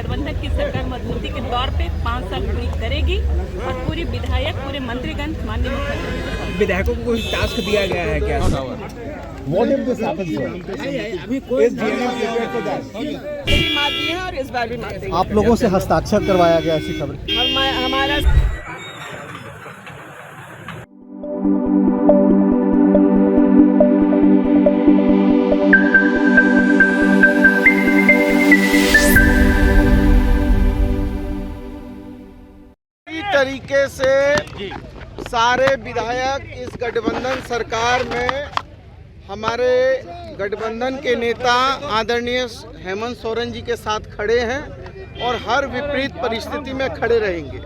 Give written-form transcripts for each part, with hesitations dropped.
गठबंधन की सरकार मजबूती के तौर पे 5 साल पूरी करेगी और पूरे विधायक पूरे मंत्रीगण माननीय मुख्यमंत्री विधायकों को कोई टास्क दिया गया है क्या? अभी कोई मात दी है और इस बार भी मात देंगे। आप लोगों से हस्ताक्षर करवाया गया, ऐसी खबर हमारा तरीके से सारे विधायक इस गठबंधन सरकार में हमारे गठबंधन के नेता आदरणीय हेमंत सोरेन जी के साथ खड़े हैं और हर विपरीत परिस्थिति में खड़े रहेंगे।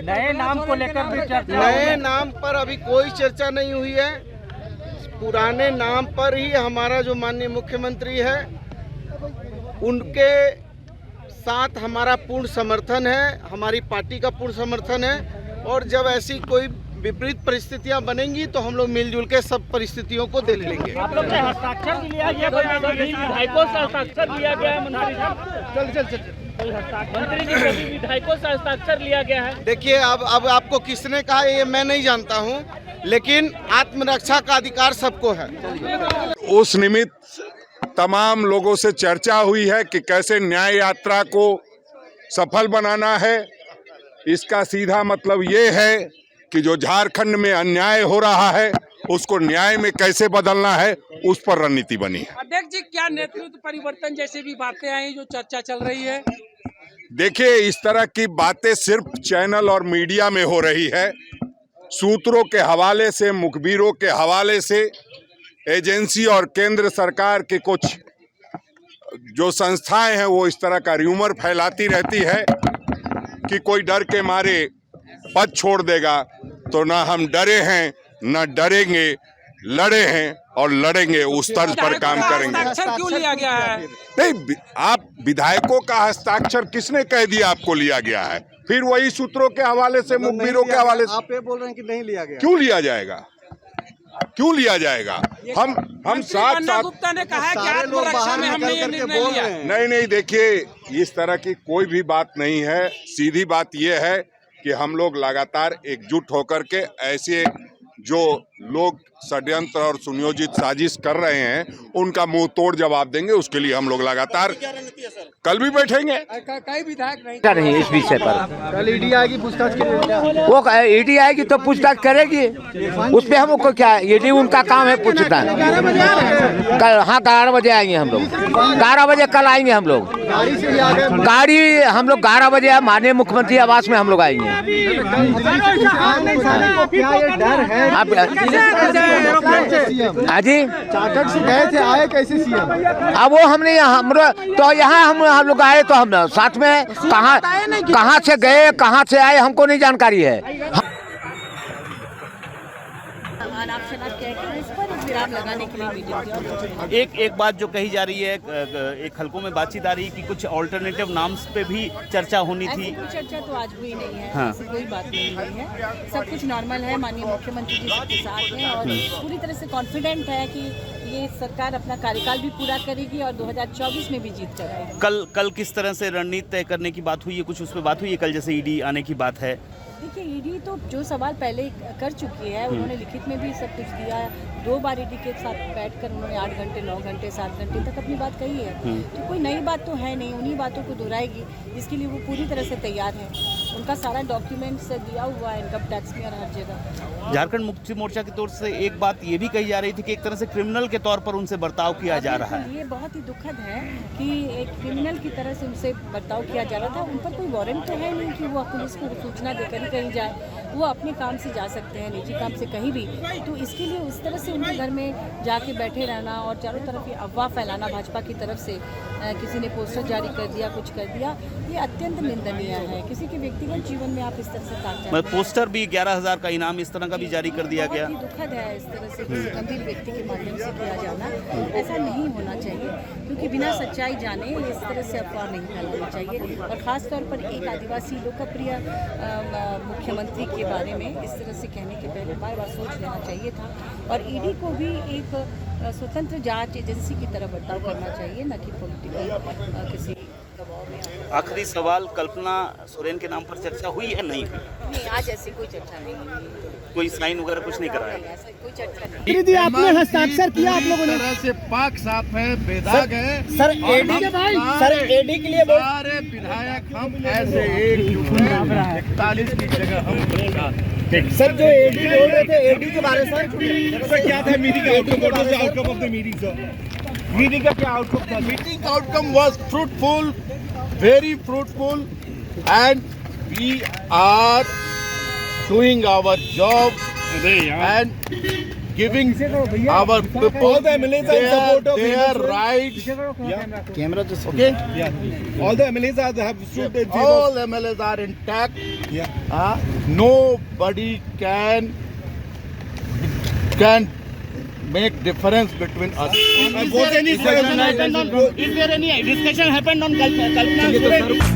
नए नाम को लेकर भी चर्चा? नए नाम पर अभी कोई चर्चा नहीं हुई है। पुराने नाम पर ही हमारा जो माननीय मुख्यमंत्री है उनके साथ हमारा पूर्ण समर्थन है, हमारी पार्टी का पूर्ण समर्थन है और जब ऐसी कोई विपरीत परिस्थितियां बनेंगी तो हम लोग मिलजुल के सब परिस्थितियों को देख लेंगे। आप लोग से हस्ताक्षर लिया गया, विधायकों से हस्ताक्षर लिया गया है मंत्री साहब? मंत्री जी को भी विधायकों से हस्ताक्षर लिया गया है। देखिए अब आपको किसने कहा ये मैं नहीं जानता हूँ, लेकिन आत्मरक्षा का अधिकार सबको है। उस निमित्त तमाम लोगों से चर्चा हुई है कि कैसे न्याय यात्रा को सफल बनाना है। इसका सीधा मतलब ये है कि जो झारखंड में अन्याय हो रहा है उसको न्याय में कैसे बदलना है, उस पर रणनीति बनी है। अध्यक्ष जी, क्या नेतृत्व परिवर्तन जैसे भी बातें आई जो चर्चा चल रही है? देखिए, इस तरह की बातें सिर्फ चैनल और मीडिया में हो रही है। सूत्रों के हवाले से, मुखबिरों के हवाले से, एजेंसी और केंद्र सरकार के कुछ जो संस्थाएं हैं वो इस तरह का र्यूमर फैलाती रहती है कि कोई डर के मारे पद छोड़ देगा। तो ना हम डरे हैं ना डरेंगे, लड़े हैं और लड़ेंगे, उस तर्ज पर काम करेंगे। हस्ताक्षर क्यों लिया गया है? नहीं, आप विधायकों का हस्ताक्षर किसने कह दिया आपको लिया गया है? फिर वही सूत्रों के हवाले से, मुखबिरों के हवाले से। आप ये बोल रहे हैं कि नहीं लिया गया? क्यों लिया जाएगा? क्यों लिया जाएगा? हम साथ साथ गुप्ता ने कहा कि आत्मरक्षा में हमने ये निर्णय लिया। नहीं, देखिए, इस तरह की कोई भी बात नहीं है। सीधी बात यह है कि हम लोग लगातार एकजुट होकर के ऐसे जो लोग षड्यंत्र और सुनियोजित साजिश कर रहे हैं उनका मुंह तोड़ जवाब देंगे। उसके लिए हम लोग लगातार कल भी बैठेंगे। कई विधायक नहीं कर रही है इस विषय पर। कल ईडी आएगी, पूछताछ करेगी। वो ईडी आएगी तो पूछताछ करेगी, उस पर हमको क्या, ईडी उनका काम है पूछता है। कल हाँ 11 बजे आएंगे हम लोग, 11 बजे कल आएंगे हम लोग। गाड़ी हम लोग 11 बजे माननीय मुख्यमंत्री आवास में हम लोग आएंगे। हाँ जी, चार्टर्ड से गए थे, आए कैसे सीएम? अब वो हमने तो यहाँ हम लोग आए तो हम साथ में कहाँ से गए कहाँ से आए हमको नहीं जानकारी है। लगाने के लिए एक बात जो कही जा रही है, एक हलकों में बातचीत आ रही है कि कुछ ऑल्टरनेटिव नाम्स पे भी चर्चा होनी थी। कोई चर्चा तो आज हुई नहीं है। हाँ। ऐसी कोई बात नहीं हुई है। सब कुछ नॉर्मल है। माननीय मुख्यमंत्री जी सबके साथ हैं और पूरी तरह से कॉन्फिडेंट है कि ये सरकार अपना कार्यकाल भी पूरा करेगी और 2024 में भी जीत कर आएगी। कल किस तरह से रणनीति तय करने की बात हुई है? कुछ उस पर बात हुई है? कल जैसे ईडी आने की बात है। देखिए, ईडी तो जो सवाल पहले कर चुकी है, उन्होंने लिखित में भी सब कुछ दिया। 2 बार ईडी के साथ बैठकर उन्होंने 8 घंटे 9 घंटे 7 घंटे तक अपनी बात कही है। तो कोई नई बात तो है नहीं, उन्हीं बातों को दोहराएगी जिसके लिए वो पूरी तरह से तैयार है। उनका सारा डॉक्यूमेंट्स दिया हुआ है इनकम टैक्स में और हर जगह। झारखंड मुक्ति मोर्चा की तौर से एक बात ये भी कही जा रही थी कि एक तरह से क्रिमिनल के तौर पर उनसे बर्ताव किया जा रहा है। ये बहुत ही दुखद है कि एक क्रिमिनल की तरह से उनसे बर्ताव किया जा रहा था। उन पर कोई वारंट तो है नहीं कि वो पुलिस को सूचना देकर ही कहीं जाए। वो अपने काम से जा सकते हैं, निजी काम से कहीं भी। तो इसके लिए उस तरह से उनके घर में जाके बैठे रहना और चारों तरफ ये अफवाह फैलाना भाजपा की तरफ से, किसी ने पोस्टर जारी कर दिया, कुछ कर दिया, ये अत्यंत निंदनीय है। किसी के व्यक्तिगत जीवन में आप इस तरह से काम पोस्टर भी 11,000 का इनाम इस तरह का भी जारी कर दिया गया। दुखद है इस तरह से किसी गंभीर व्यक्ति के माध्यम से किया जाना। ऐसा नहीं होना चाहिए, क्योंकि बिना सच्चाई जाने इस तरह से अफवाह नहीं फैलानी चाहिए। और ख़ास तौर पर एक आदिवासी लोकप्रिय मुख्यमंत्री के बारे में इस तरह से कहने के पहले बार सोच लेना चाहिए था। और ईडी को भी एक स्वतंत्र जांच एजेंसी की तरह बर्ताव करना चाहिए, न कि पॉलिटिकल किसी दबाव में। आखिरी सवाल, कल्पना सोरेन के नाम पर चर्चा हुई है नहीं हुई? नहीं, आज ऐसी कोई चर्चा नहीं हुई, कोई साइन वगैरह कुछ नहीं कराया? ऐसा कोई चर्चा नहीं। दीदी आपने हस्ताक्षर किया आप लोगों ने? तरह से पाक साफ है, बेदाग है। सर एडी के भाई, सर एडी के लिए सारे विधायक हम ऐसे एकजुट हैं, 41 की जगह हम 50। सर जो एडी बोल रहे थे, एडी के बारे में सर क्या था मीटिंग का outcome? What was the outcome of the meeting sir? Meeting का क्या आउटकम था? मीटिंग का outcome was fruitful, very fruitful, and we are doing our job and giving our people all the MLAs are in support of their rights. Camera तो Okay? all the MLAs have stood in favor. All MLAs are intact. Nobody can make difference between us. Is there any discussion happened on Kalpana Soren?